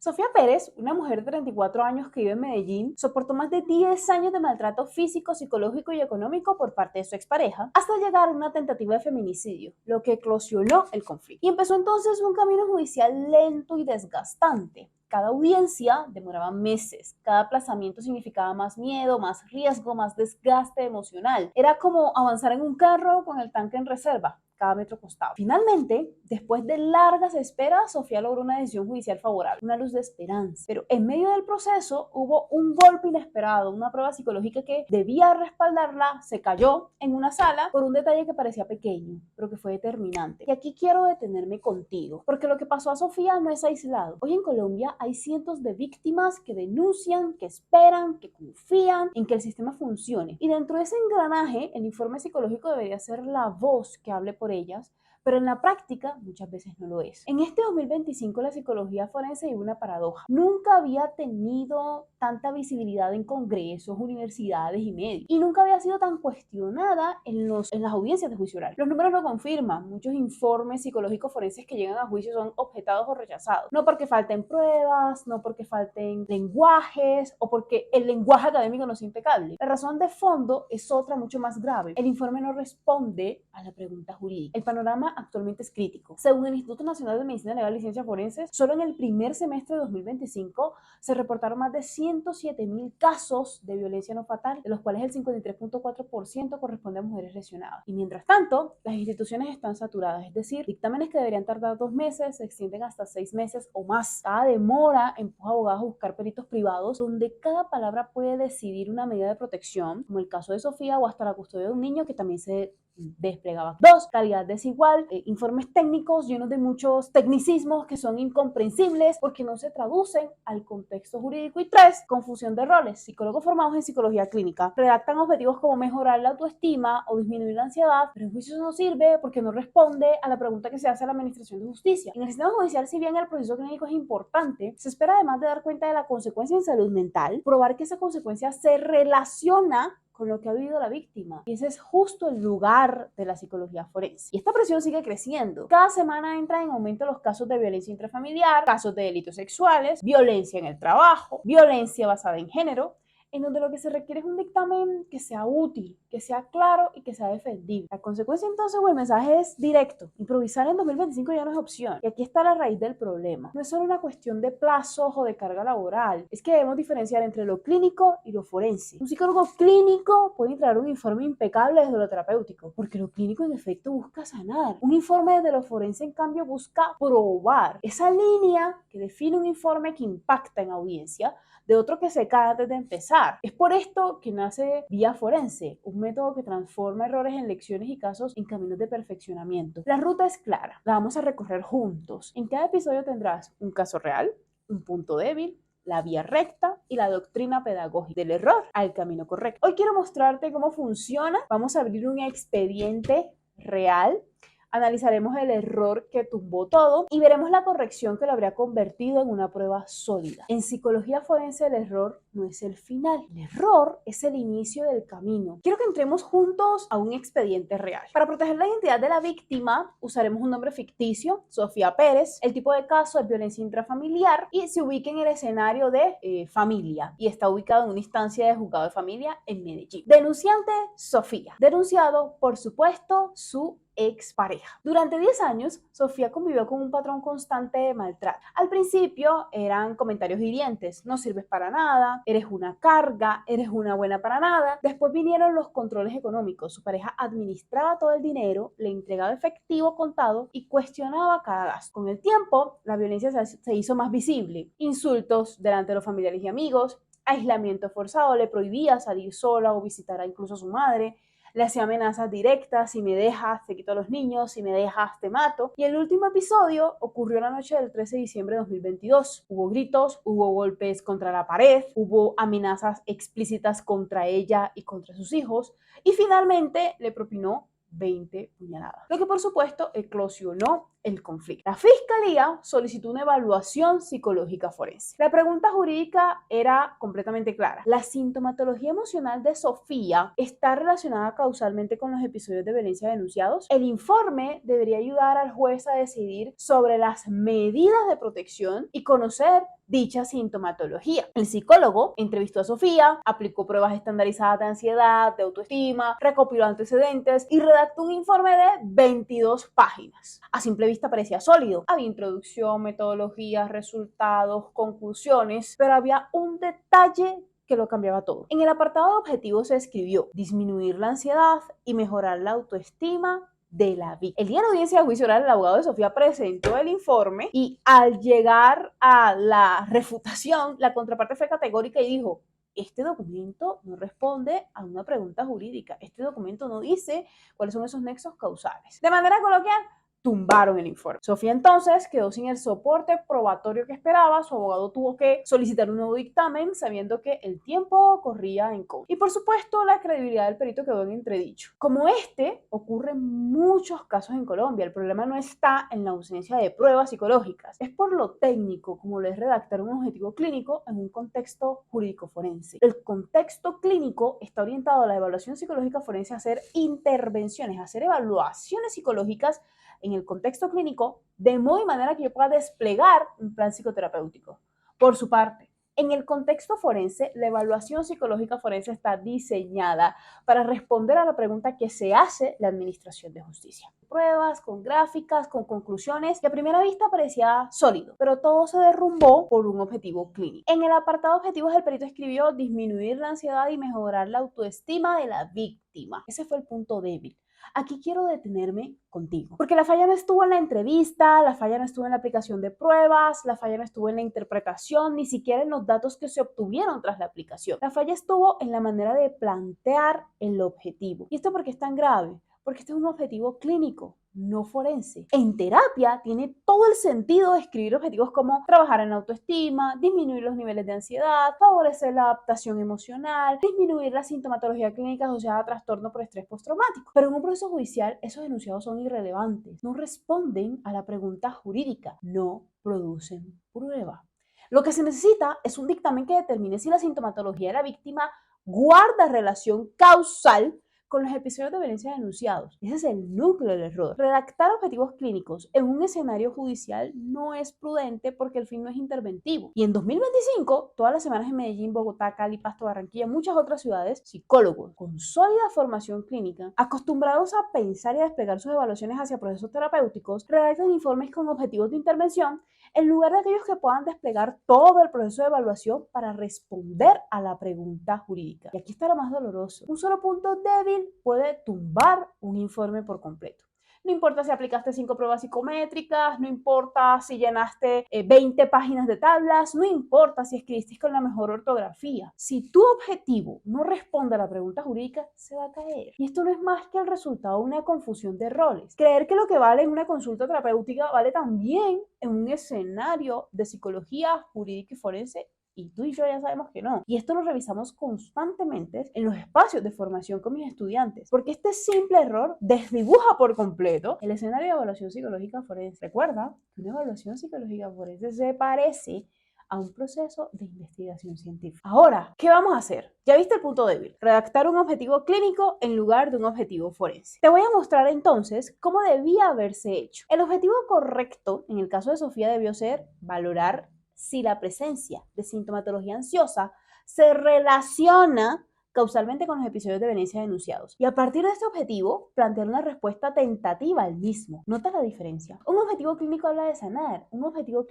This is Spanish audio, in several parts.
Sofía Pérez, una mujer de 34 años que vive en Medellín, soportó más de 10 años de maltrato físico, psicológico y económico por parte de su expareja, hasta llegar a una tentativa de feminicidio, lo que eclosionó el conflicto. Y empezó entonces un camino judicial lento y desgastante. Cada audiencia demoraba meses, cada aplazamiento significaba más miedo, más riesgo, más desgaste emocional. Era como avanzar en un carro con el tanque en reserva. Cada metro costaba. Finalmente, después de largas esperas, Sofía logró una decisión judicial favorable, una luz de esperanza. Pero en medio del proceso hubo un golpe inesperado, una prueba psicológica que debía respaldarla, se cayó en una sala por un detalle que parecía pequeño, pero que fue determinante. Y aquí quiero detenerme contigo, porque lo que pasó a Sofía no es aislado. Hoy en Colombia hay cientos de víctimas que denuncian, que esperan, que confían en que el sistema funcione. Y dentro de ese engranaje, el informe psicológico debería ser la voz que hable por ellas, pero en la práctica muchas veces no lo es. En este 2025 la psicología forense vive una paradoja. Nunca había tenido tanta visibilidad en congresos, universidades y medios, y nunca había sido tan cuestionada en las audiencias de juicio oral. Los números lo confirman. Muchos informes psicológicos forenses que llegan a juicio son objetados o rechazados. No porque falten pruebas, no porque falten lenguajes o porque el lenguaje académico no sea impecable. La razón de fondo es otra mucho más grave. El informe no responde a la pregunta jurídica. El panorama actualmente es crítico. Según el Instituto Nacional de Medicina Legal y Ciencias Forenses, solo en el primer semestre de 2025 se reportaron más de 107,000 casos de violencia no fatal, de los cuales el 53.4% corresponde a mujeres lesionadas. Y mientras tanto, las instituciones están saturadas, es decir, dictámenes que deberían tardar 2 meses se extienden hasta 6 meses o más. Cada demora empuja a abogados a buscar peritos privados, donde cada palabra puede decidir una medida de protección, como el caso de Sofía, o hasta la custodia de un niño que también se desplegaba. 2, calidad desigual, informes técnicos llenos de muchos tecnicismos que son incomprensibles porque no se traducen al contexto jurídico. Y 3, confusión de roles. Psicólogos formados en psicología clínica redactan objetivos como mejorar la autoestima o disminuir la ansiedad, pero en juicio no sirve porque no responde a la pregunta que se hace a la administración de justicia. En el sistema judicial, si bien el proceso clínico es importante, se espera además de dar cuenta de la consecuencia en salud mental, probar que esa consecuencia se relaciona con lo que ha vivido la víctima. Y ese es justo el lugar de la psicología forense. Y esta presión sigue creciendo. Cada semana entran en aumento los casos de violencia intrafamiliar, casos de delitos sexuales, violencia en el trabajo, violencia basada en género, en donde lo que se requiere es un dictamen que sea útil, que sea claro y que sea defendible. La consecuencia entonces o el mensaje es directo. Improvisar en 2025 ya no es opción. Y aquí está la raíz del problema. No es solo una cuestión de plazos o de carga laboral. Es que debemos diferenciar entre lo clínico y lo forense. Un psicólogo clínico puede entregar un informe impecable desde lo terapéutico, porque lo clínico en efecto busca sanar. Un informe desde lo forense, en cambio, busca probar. Esa línea que define un informe que impacta en audiencia de otro que se cae antes de empezar. Es por esto que nace Vía Forense, un método que transforma errores en lecciones y casos en caminos de perfeccionamiento. La ruta es clara, la vamos a recorrer juntos. En cada episodio tendrás un caso real, un punto débil, la vía recta y la doctrina pedagógica del error al camino correcto. Hoy quiero mostrarte cómo funciona. Vamos a abrir un expediente real. Analizaremos el error que tumbó todo y veremos la corrección que lo habría convertido en una prueba sólida. En psicología forense el error no es el final, el error es el inicio del camino. Quiero que entremos juntos a un expediente real. Para proteger la identidad de la víctima usaremos un nombre ficticio, Sofía Pérez. El tipo de caso es violencia intrafamiliar y se ubica en el escenario de familia y está ubicado en una instancia de juzgado de familia en Medellín. Denunciante, Sofía. Denunciado, por supuesto, su expareja. Durante 10 años, Sofía convivió con un patrón constante de maltrato. Al principio eran comentarios hirientes, no sirves para nada, eres una carga, eres una buena para nada. Después vinieron los controles económicos. Su pareja administraba todo el dinero, le entregaba efectivo contado y cuestionaba cada gasto. Con el tiempo, la violencia se hizo más visible. Insultos delante de los familiares y amigos, aislamiento forzado, le prohibía salir sola o visitar incluso a su madre, le hacía amenazas directas: si me dejas te quito a los niños, si me dejas te mato. Y el último episodio ocurrió la noche del 13 de diciembre de 2022. Hubo gritos, hubo golpes contra la pared, hubo amenazas explícitas contra ella y contra sus hijos, y finalmente le propinó 20 puñaladas. Lo que por supuesto eclosionó el conflicto. La fiscalía solicitó una evaluación psicológica forense. La pregunta jurídica era completamente clara. La sintomatología emocional de Sofía está relacionada causalmente con los episodios de violencia denunciados. El informe debería ayudar al juez a decidir sobre las medidas de protección y conocer dicha sintomatología. El psicólogo entrevistó a Sofía, aplicó pruebas estandarizadas de ansiedad, de autoestima, recopiló antecedentes y redactó un informe de 22 páginas. A simple vista parecía sólido. Había introducción, metodologías, resultados, conclusiones, pero había un detalle que lo cambiaba todo. En el apartado de objetivos se escribió disminuir la ansiedad y mejorar la autoestima de la víctima. El día de la audiencia de juicio oral, el abogado de Sofía presentó el informe y al llegar a la refutación, la contraparte fue categórica y dijo: este documento no responde a una pregunta jurídica. Este documento no dice cuáles son esos nexos causales. De manera coloquial, tumbaron el informe. Sofía entonces quedó sin el soporte probatorio que esperaba. Su abogado tuvo que solicitar un nuevo dictamen sabiendo que el tiempo corría en contra. Y por supuesto la credibilidad del perito quedó en entredicho. Como este, ocurre en muchos casos en Colombia. El problema no está en la ausencia de pruebas psicológicas. Es por lo técnico como lo es redactar un objetivo clínico en un contexto jurídico forense. El contexto clínico está orientado a la evaluación psicológica forense, a hacer intervenciones, a hacer evaluaciones psicológicas en el contexto clínico, de modo y manera que yo pueda desplegar un plan psicoterapéutico. Por su parte, en el contexto forense, la evaluación psicológica forense está diseñada para responder a la pregunta que se hace la Administración de Justicia. Pruebas, con gráficas, con conclusiones, que a primera vista parecía sólido, pero todo se derrumbó por un objetivo clínico. En el apartado de objetivos, el perito escribió disminuir la ansiedad y mejorar la autoestima de la víctima. Ese fue el punto débil. Aquí quiero detenerme contigo, porque la falla no estuvo en la entrevista, la falla no estuvo en la aplicación de pruebas, la falla no estuvo en la interpretación, ni siquiera en los datos que se obtuvieron tras la aplicación. La falla estuvo en la manera de plantear el objetivo. ¿Y esto por qué es tan grave? Porque este es un objetivo clínico, no forense. En terapia tiene todo el sentido de escribir objetivos como trabajar en la autoestima, disminuir los niveles de ansiedad, favorecer la adaptación emocional, disminuir la sintomatología clínica asociada a trastorno por estrés postraumático. Pero en un proceso judicial esos enunciados son irrelevantes, no responden a la pregunta jurídica, no producen prueba. Lo que se necesita es un dictamen que determine si la sintomatología de la víctima guarda relación causal con los episodios de violencia denunciados. Ese es el núcleo del error. Redactar objetivos clínicos en un escenario judicial no es prudente porque el fin no es interventivo. Y en 2025, todas las semanas en Medellín, Bogotá, Cali, Pasto, Barranquilla y muchas otras ciudades, psicólogos con sólida formación clínica, acostumbrados a pensar y a desplegar sus evaluaciones hacia procesos terapéuticos, redactan informes con objetivos de intervención en lugar de aquellos que puedan desplegar todo el proceso de evaluación para responder a la pregunta jurídica. Y aquí está lo más doloroso. Un solo punto débil puede tumbar un informe por completo. No importa si aplicaste 5 pruebas psicométricas, no importa si llenaste 20 páginas de tablas, no importa si escribiste con la mejor ortografía. Si tu objetivo no responde a la pregunta jurídica, se va a caer. Y esto no es más que el resultado de una confusión de roles. Creer que lo que vale en una consulta terapéutica vale también en un escenario de psicología jurídica y forense. Y tú y yo ya sabemos que no. Y esto lo revisamos constantemente en los espacios de formación con mis estudiantes, porque este simple error desdibuja por completo el escenario de evaluación psicológica forense. Recuerda que una evaluación psicológica forense se parece a un proceso de investigación científica. Ahora, ¿qué vamos a hacer? Ya viste el punto débil, redactar un objetivo clínico en lugar de un objetivo forense. Te voy a mostrar entonces cómo debía haberse hecho. El objetivo correcto, en el caso de Sofía, debió ser valorar si la presencia de sintomatología ansiosa se relaciona causalmente con los episodios de violencia denunciados. Y a partir de este objetivo, plantear una respuesta tentativa al mismo. ¿Nota la diferencia? Un objetivo clínico habla de sanar, un objetivo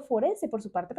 forense, por su parte,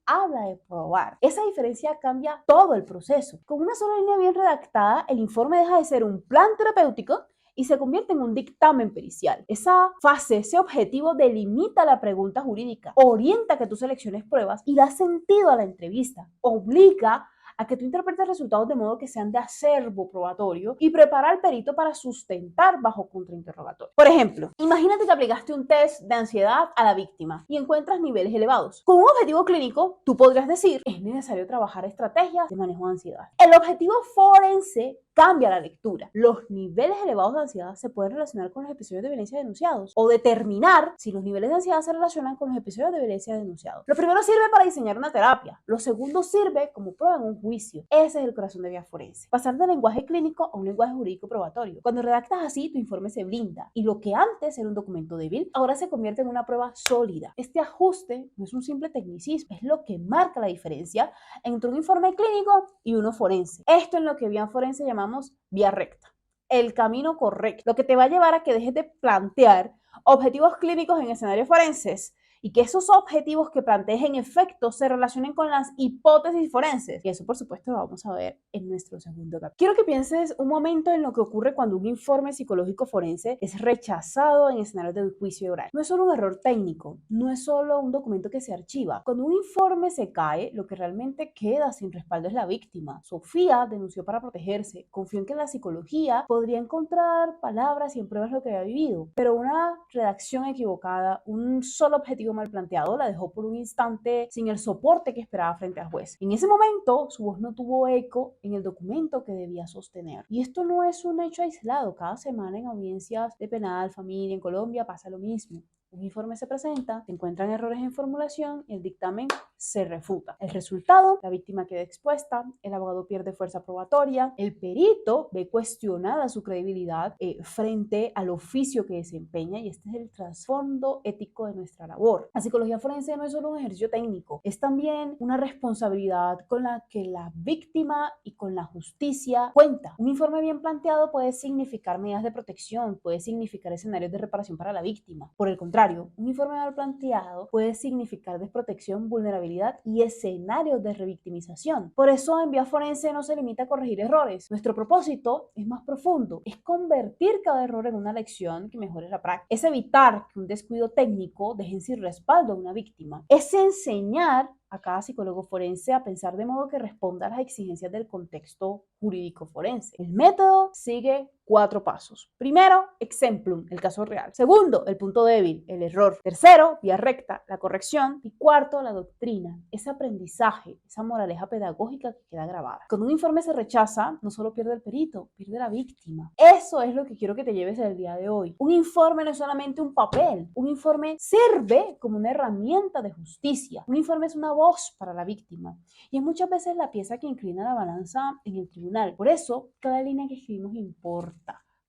habla de probar. Esa diferencia cambia todo el proceso. Con una sola línea bien redactada, el informe deja de ser un plan terapéutico y se convierte en un dictamen pericial. Esa fase, ese objetivo delimita la pregunta jurídica, orienta a que tú selecciones pruebas y da sentido a la entrevista, obliga a que tú interpretes resultados de modo que sean de acervo probatorio y prepara al perito para sustentar bajo contrainterrogatorio. Por ejemplo, imagínate que aplicaste un test de ansiedad a la víctima y encuentras niveles elevados. Con un objetivo clínico, tú podrías decir, es necesario trabajar estrategias de manejo de ansiedad. El objetivo forense cambia la lectura. Los niveles elevados de ansiedad se pueden relacionar con los episodios de violencia denunciados o determinar si los niveles de ansiedad se relacionan con los episodios de violencia denunciados. Lo primero sirve para diseñar una terapia. Lo segundo sirve como prueba en un juicio. Ese es el corazón de Vía Forense. Pasar del lenguaje clínico a un lenguaje jurídico probatorio. Cuando redactas así, tu informe se blinda y lo que antes era un documento débil, ahora se convierte en una prueba sólida. Este ajuste no es un simple tecnicismo, es lo que marca la diferencia entre un informe clínico y uno forense. Esto es lo que Vía Forense llamamos vía recta. El camino correcto, lo que te va a llevar a que dejes de plantear objetivos clínicos en escenarios forenses y que esos objetivos que plantees en efecto se relacionen con las hipótesis forenses. Y eso, por supuesto, lo vamos a ver en nuestro segundo capítulo. Quiero que pienses un momento en lo que ocurre cuando un informe psicológico forense es rechazado en escenarios de juicio oral. No es solo un error técnico, no es solo un documento que se archiva. Cuando un informe se cae, lo que realmente queda sin respaldo es la víctima. Sofía denunció para protegerse, confió en que la psicología podría encontrar palabras y en pruebas lo que había vivido, pero una redacción equivocada, un solo objetivo mal planteado, la dejó por un instante sin el soporte que esperaba frente al juez. En ese momento, su voz no tuvo eco en el documento que debía sostener. Y esto no es un hecho aislado. Cada semana en audiencias de penal, familia, en Colombia pasa lo mismo. Un informe se presenta, se encuentran errores en formulación y el dictamen se refuta. El resultado, la víctima queda expuesta, el abogado pierde fuerza probatoria, el perito ve cuestionada su credibilidad frente al oficio que desempeña y este es el trasfondo ético de nuestra labor. La psicología forense no es solo un ejercicio técnico, es también una responsabilidad con la que la víctima y con la justicia cuenta. Un informe bien planteado puede significar medidas de protección, puede significar escenarios de reparación para la víctima. Por el contrario, un informe mal planteado puede significar desprotección, vulnerabilidad y escenarios de revictimización. Por eso en Vía Forense no se limita a corregir errores. Nuestro propósito es más profundo, es convertir cada error en una lección que mejore la práctica. Es evitar que un descuido técnico deje sin respaldo a una víctima. Es enseñar a cada psicólogo forense a pensar de modo que responda a las exigencias del contexto jurídico forense. El método sigue 4 pasos. Primero, exemplum, el caso real. Segundo, el punto débil, el error. Tercero, vía recta, la corrección. Y cuarto, la doctrina, ese aprendizaje, esa moraleja pedagógica que queda grabada. Cuando un informe se rechaza, no solo pierde el perito, pierde la víctima. Eso es lo que quiero que te lleves del día de hoy. Un informe no es solamente un papel. Un informe sirve como una herramienta de justicia. Un informe es una voz para la víctima. Y es muchas veces la pieza que inclina la balanza en el tribunal. Por eso, cada línea que escribimos importa.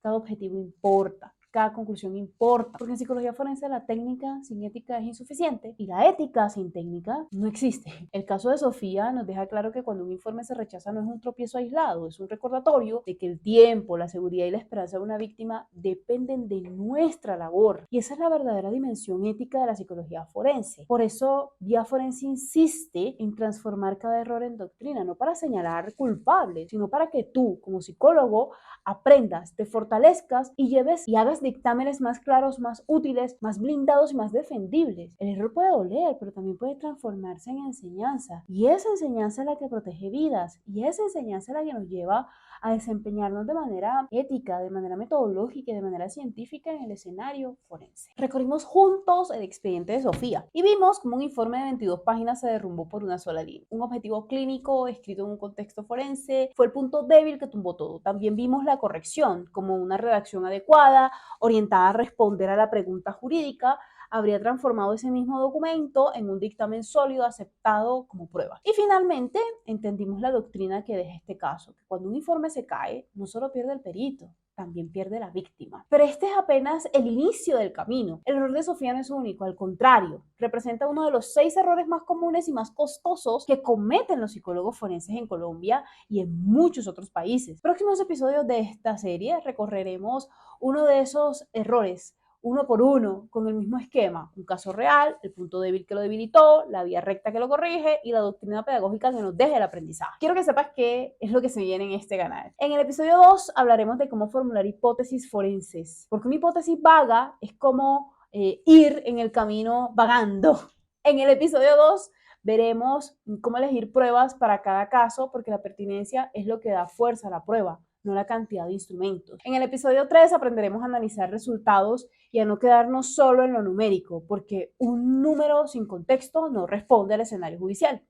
Cada objetivo importa, cada conclusión importa, porque en psicología forense la técnica sin ética es insuficiente y la ética sin técnica no existe. El caso de Sofía nos deja claro que cuando un informe se rechaza no es un tropiezo aislado, es un recordatorio de que el tiempo, la seguridad y la esperanza de una víctima dependen de nuestra labor y esa es la verdadera dimensión ética de la psicología forense. Por eso Vía Forense insiste en transformar cada error en doctrina, no para señalar culpables, sino para que tú como psicólogo aprendas, te fortalezcas y lleves y hagas dictámenes más claros, más útiles, más blindados y más defendibles. El error puede doler, pero también puede transformarse en enseñanza. Y esa enseñanza es la que protege vidas. Y esa enseñanza es la que nos lleva a desempeñarnos de manera ética, de manera metodológica y de manera científica en el escenario forense. Recorrimos juntos el expediente de Sofía y vimos cómo un informe de 22 páginas se derrumbó por una sola línea. Un objetivo clínico escrito en un contexto forense fue el punto débil que tumbó todo. También vimos la corrección como una redacción adecuada, orientada a responder a la pregunta jurídica, habría transformado ese mismo documento en un dictamen sólido aceptado como prueba. Y finalmente entendimos la doctrina que deja este caso, que cuando un informe se cae, no solo pierde el perito, también pierde la víctima. Pero este es apenas el inicio del camino. El error de Sofía no es único, al contrario, representa uno de los 6 errores más comunes y más costosos que cometen los psicólogos forenses en Colombia y en muchos otros países. Próximos episodios de esta serie recorreremos uno de esos errores uno por uno, con el mismo esquema, un caso real, el punto débil que lo debilitó, la vía recta que lo corrige y la doctrina pedagógica que nos deja el aprendizaje. Quiero que sepas qué es lo que se viene en este canal. En el episodio 2 hablaremos de cómo formular hipótesis forenses, porque una hipótesis vaga es como ir en el camino vagando. En el episodio 2 veremos cómo elegir pruebas para cada caso, porque la pertinencia es lo que da fuerza a la prueba, no la cantidad de instrumentos. En el episodio 3 aprenderemos a analizar resultados y a no quedarnos solo en lo numérico, porque un número sin contexto no responde al escenario judicial.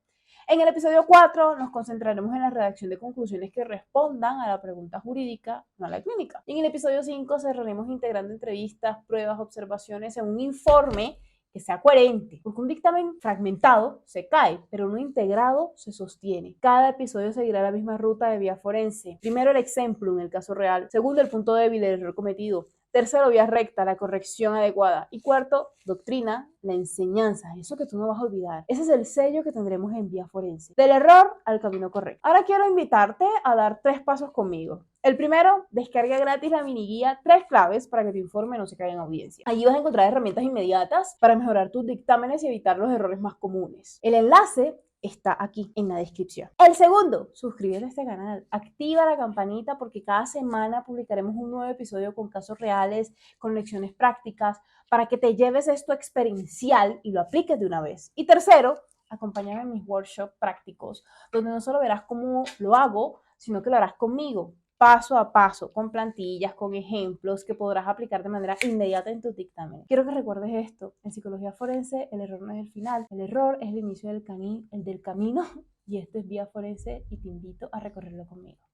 En el episodio 4 nos concentraremos en la redacción de conclusiones que respondan a la pregunta jurídica, no a la clínica. Y en el episodio 5 cerraremos integrando entrevistas, pruebas, observaciones en un informe que sea coherente, porque un dictamen fragmentado se cae, pero uno integrado se sostiene. Cada episodio seguirá la misma ruta de vía forense. Primero el exemplo en el caso real, segundo el punto débil del error cometido, tercero vía recta, la corrección adecuada, y cuarto, doctrina, la enseñanza, eso que tú no vas a olvidar. Ese es el sello que tendremos en vía forense, del error al camino correcto. Ahora quiero invitarte a dar 3 pasos conmigo. El primero, descarga gratis la mini guía 3 claves para que tu informe no se caiga en audiencia. Allí vas a encontrar herramientas inmediatas para mejorar tus dictámenes y evitar los errores más comunes. El enlace está aquí en la descripción. El segundo, suscríbete a este canal, activa la campanita porque cada semana publicaremos un nuevo episodio con casos reales, con lecciones prácticas, para que te lleves esto experiencial y lo apliques de una vez. Y tercero, acompáñame en mis workshops prácticos, donde no solo verás cómo lo hago, sino que lo harás conmigo, paso a paso, con plantillas, con ejemplos que podrás aplicar de manera inmediata en tu dictamen. Quiero que recuerdes esto, en psicología forense el error no es el final, el error es el inicio del camino y esto es vía forense y te invito a recorrerlo conmigo.